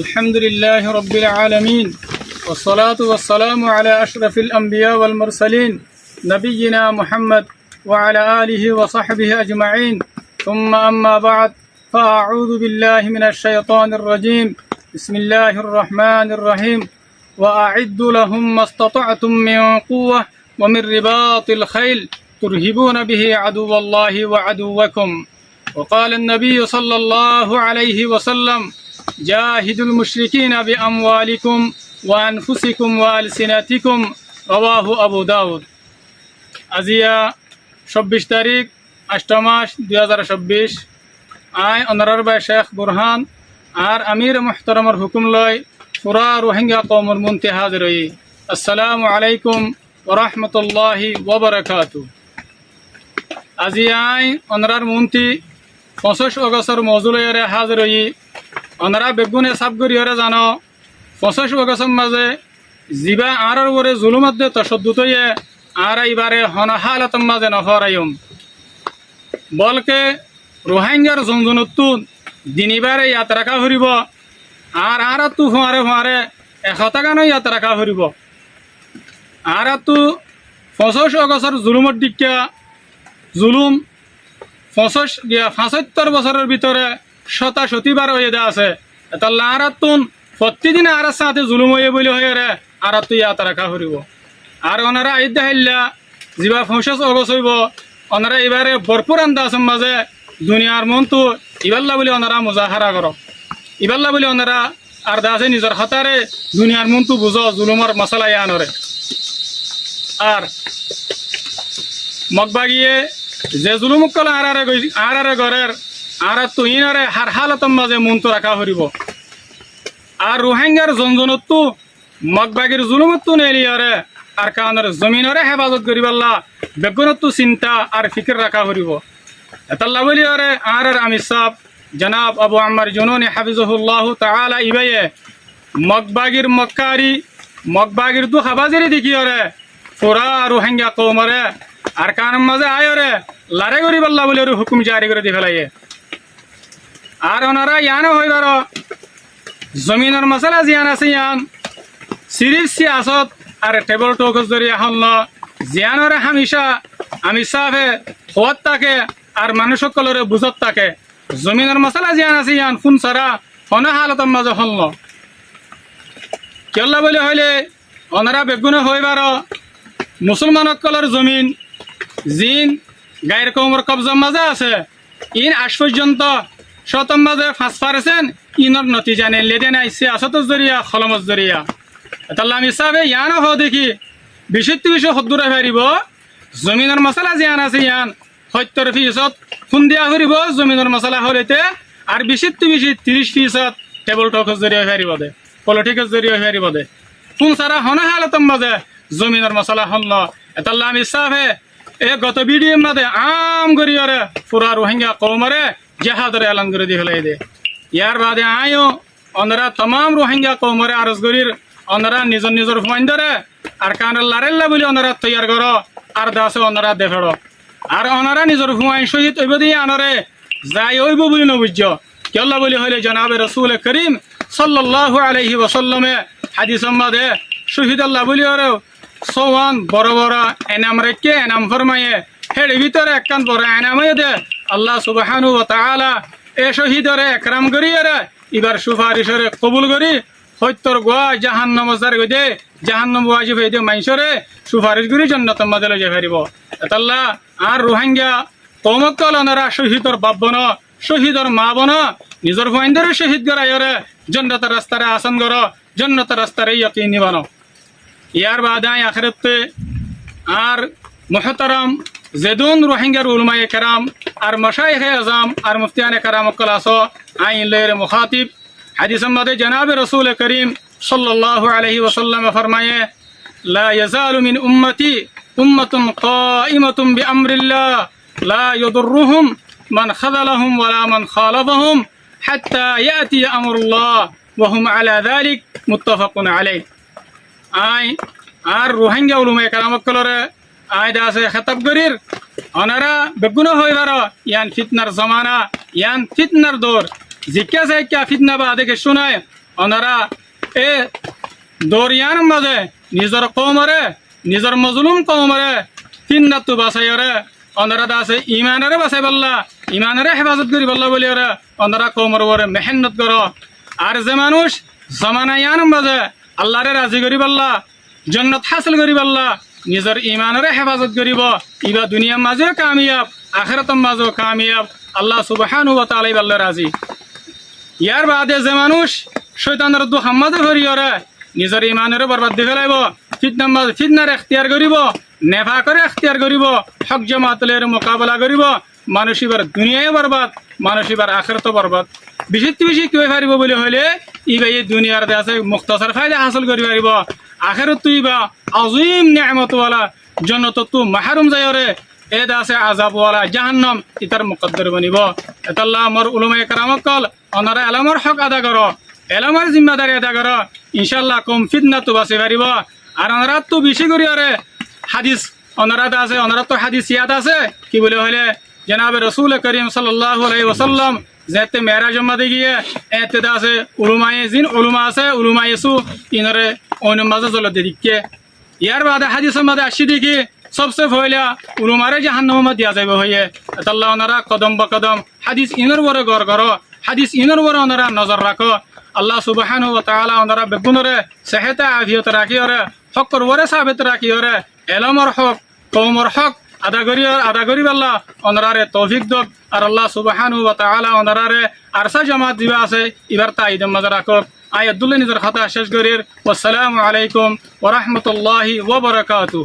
الحمد لله رب العالمين والصلاة والسلام على أشرف الأنبياء والمرسلين نبينا محمد وعلى آله وصحبه أجمعين ثم أما بعد فأعوذ بالله من الشيطان الرجيم بسم الله الرحمن الرحيم وأعدوا لهم ما استطعتم من قوة ومن رباط الخيل ترهبون به عدو الله وعدوكم وقال النبي صلى الله عليه وسلم جاهدوا المشركين بأموالكم وأنفسكم وألسنتكم رواه أبو داود আজিয়া ২৬ তারিখ ৮ মাস ২০২৬ আয় অনারার বাই শেখ বুরহান আর আমির মোহতারমর হুকুম লয় পুরা রোহিঙ্গা কওমর মুনতে হাজির হই। আসসালামু আলাইকুম ওয়া রাহমাতুল্লাহি ওয়া বারাকাতুহু। আজি আই অনারার মুন্তি ২৫ অগস্টর মজুলরে হাজির হই। অনারা বেগুনে সাবগরিয়রে জানো ২৫ অগস্টর মাঝে জিবা আরর ওরে জুলুমত দে তশদ্দুদ হয়ে আর এবারে হনহালত মাঝে নহরায়ুম বলকে রোহিঙ্গার জনজনতু দিনিবারে ইয়াত্রাকা হরিব আর তু ফুঁয়ারে ফুঁয়ারে ১০০ টাকা নয় ইয়াত্রাকা হরিব আর তু ২৫ অগস্টর জুলুমত দিকা জুলুম ৭৫ বছরের ভিতরে শতাশতিবার হয়ে দেওয়া আছে তাহলে আর তুন প্রতিদিন আর সাথে জুলুম হয়ে বলে হয়ে রে আর তু ইয়াত্রাকা হরিব আর ওনারা আইদ দেখাইলা যা ২৫ অগস্ট হইব ওনারা এবারে ভরপুর আন্দাজ মাঝে দুনিয়ার মনটো ইবাল্লা বলে ওনারা মুজাহারা কর ইবাল্লা বলে ওনারা আর দাসে নিজের হাতারে দুনিয়ার মনটো বুঝ জুলুমর মশলাই আনরে আর মগবাগিয়ে যে জুলুম কল আরারে ঘরের আর তুহিনরে হার হালতম মাঝে মনটো রাখা হরিব আর রোহিঙ্গার জনজনতো মগবাগির জুলুমতো নেলিয়রে আর কানের জমিনরে হেফাজত করিবাল্লা বেগুনতো চিন্তা আর ফিকির রাখা হরিব এতাল্লা বলি আরে আর আমির সাহ জনাব আবু আম্মার জুনুনি হাফিজহুল্লাহ তাআলা ইবায়ে মগবাগির মক্কারি মগবাগির দু হাবাজিরি দেখি আরে পুরা রোহিঙ্গা কওমরে আর কানের মাঝে আয়রে লারে করিবাল্লা বলি আর হুকুম জারি করে দি ফেলাইয়ে আর ওনারা ইয়ানো হইবার জমিনের মশলা জিয়ান আছে ইয়ান সিরিজ সিয়াসত আর টেবল টকস জরিয়া হল জিয়ানরে হামিশা আমি সাফে হওয়াত থাকে আর মানুষ সকলরে বুঝত থাকে জমিনের মশলা জিয়ান আছে ইয়ান ফুন সারা হন হালতর মাঝে হল কেল্লা বলে হইলে ওনারা বেগুনে হইবার মুসলমান সকলের জমিন জিন গায়ের কমর কবজার মাঝে আছে ইন আজ পর্যন্ত শতম মাঝে ৫% ইনর নতিজা নেই লেদেন আইসে আসতর জরিয়া খলমত জরিয়া তাহলে আমি হিসাবে ইয়ানো হ দেখি বিশুদ্ধ বিষয় সদ্দূরে ফেরিব জমিনের মশলা জিয়ান আছে ইয়ান ৭০% ফোন দিয়া ফুরিব জমিনের মশলা হলেতে আর বিশুদ্ধ বিষয় ৩০% টেবল টকস জরিয়া ফেরিব দে পলিটিক্স জরিয়া ফেরিব দে ফোন সারা হনে হালতম মাঝে জমিনের মশলা হল তাহলে আমি হিসাবে গত ভিডিওর মাঝে আম করিয়রে পুরা রোহিঙ্গা কওমরে জেহাদরে এলান করে দিয়ে ফেলাই দে ইয়ার বাদে আয়ও ওনারা তমাম রোহিঙ্গা কওমরে আরজ করির ওনারা নিজের নিজের ফুয়াইন ধরে আর কানের লারেল্লা বলে ওনারা তৈয়ার করো আর দাসে ওনারা দেখড় আর ওনারা নিজের ফুয়াইন শহীদ ওইব দিয়ে আনরে যাই ওইব বলি নবুজ্য কেল্লা বলি হইলে জনাবে রসুল করিম সাল্লাল্লাহু আলাইহি ওয়াসাল্লামে হাদিস মাদে শহীদ আল্লাহ বলি ওরে সোয়ান বড় বড় এনাম রেখে এনাম ফরমায়ে হের ভিতরে একখান বড় এনামে দে আল্লাহ সুবহানাহু ওয়া তাআলা এ শহীদরে একরাম করিয়ে এবার সুপারিশরে কবুল করি সত্যর গোয়া জাহান্নাম জার গদে জাহান্নাম ওয়াজিব হইতে মাইসরে সুপারিশ করি জান্নাতের মাঝে লই যাইব তাআলা আর রোহিঙ্গা কওমকল ওনারা শহীদর বাপ বন শহীদর মা বন নিজের ফুয়াইন্দরে শহীদ করাইরে জান্নাতের রাস্তারে আসান কর জান্নাতের রাস্তারে ইয়াকিনি বানো ইয়ার বাদায় আখিরাতে আর মুহতারাম জেদুন রোহিঙ্গার উলামায়ে কেরাম আর মাশায়েখে আজম আর মুফতিয়ানে কেরাম কলাসো আইন লের মুখাতিব হাদিস মাদে জনাব রাসূল করিম সাল্লাল্লাহু আলাইহি ওয়াসাল্লাম ফরমায়ে লা ইয়াজালু মিন উম্মতি উম্মাতুন কাইমাতুন বিআমরিল্লাহ লা ইয়াদুররুহুম মান খাযালাহুম ওয়ালা মান খালাফাহুম হাত্তা ইয়াতি আমরুল্লাহ ওয়া হুম আলা যালিক মুত্তাফাকুন আলাইহি আই আর রোহিঙ্গা উলামায়ে কেরাম কলরে আয় দাসে খেতাব করির ওনারা বেগুন হইবার ইয়ান ফিতনার জমানা ইয়ান ফিতনার দৌর জিজ্ঞাসা क्या फितना बा देखे सुनाए ওনারা এ দরিয়ার মাঝে নিজের কৌমরে নিজের মজলুম কৌমরে তিন রাত্তু বাছাইরে ওনারা আছে ইমানেরে বাছাই পাল্লা ইমানেরে হেফাজত করি পাল্লা বলি ওরা ওনারা কৌমর ওরে মেহনত করো আর যে মানুষ জমানায়ান মাঝে আল্লাহরে রাজি করি পাল্লা জন্নত হাসিল করি পাল্লা নিজের ইমানেরে হেফাজত করিব ইবা দুনিয়ার মাঝেও কামিয়াব আখিরাতের মাঝেও কামিয়াব আল্লাহ সুবহানাহু ওয়া তাআলা আল্লাহ রাজি ইয়ার বাদে যে মানুষ শয়তানের দুহাম্মাদে ভরিয়রে নিজের ইমানেরে বরবাদ দি ফেলাইব ফিতনার এখতিয়ার করিব নেফা করে এখতিয়ার করিব হক জামাতের মোকাবেলা করিব মানুষ এবার দুনিয়ায় বরবাদ মানুষ এবার আখিরাতও বরবাদ বেশি কি পারিব বলে হলে ইবা এই দুনিয়ার আছে মুখতাসার ফায়দা হাসিল করি পারিব আখিরাত ইবা আজিম নিয়ামতওয়ালা জন্নত তু মাহরুম যায়রে এদ আছে আযাবওয়ালা জাহান্নাম ইতার মুকদ্দর বনিব এতাল্লাহ আমার উলামায়ে কেরামকল ওনারা এলামর হক আদা করো এলামর জিম্মাদারি আদা করো ইনশাআল্লাহ কম ফিতনা তো বাঁচি পারিব আর ওনারা তো বেশি করি আরে হাদিস ওনারা আছে ওনারা তো হাদিস ইয়াদ আছে কি বলে হলে জনাবে রাসূল করিম সাল্লাল্লাহু আলাইহি ওয়াসাল্লাম যেতে মেরাজ মধ্যে গিয়ে এতে আছে উলুমায়ে জিন উলুমা আছে উলুমায়ে সু ইনরে অনুমাজ জল দিকে ইয়ার বাদে হাদিসের মধ্যে আসি দেখি सबसे पहले उलुमारे जहन्नम में दिया जाए है अल्लाह ओनारा कदम बकदम हादिस इनर वरे गौर करो हादिस इनर वरे ओनारा नजर रखो अल्लाह सुब्हानाहु व तआला ओनारा बेगुनरे सेहत आफियत राखी और हक वरे साबित राखी और एलमर हक कौमर हक আদা করি আল্লাহ ওনারে তৌফিক দক আর আল্লাহ সুবহানাহু ওয়া তাআলা ওনারে আরসা জামাত দিবা আছে এবার তাইদ মাঝে রাখক আয়াতুল্লাহ নিজের খাতা শেষ করির ওয়াসসালামু আলাইকুম ওয়া রাহমাতুল্লাহি ওয়া বারাকাতুহু।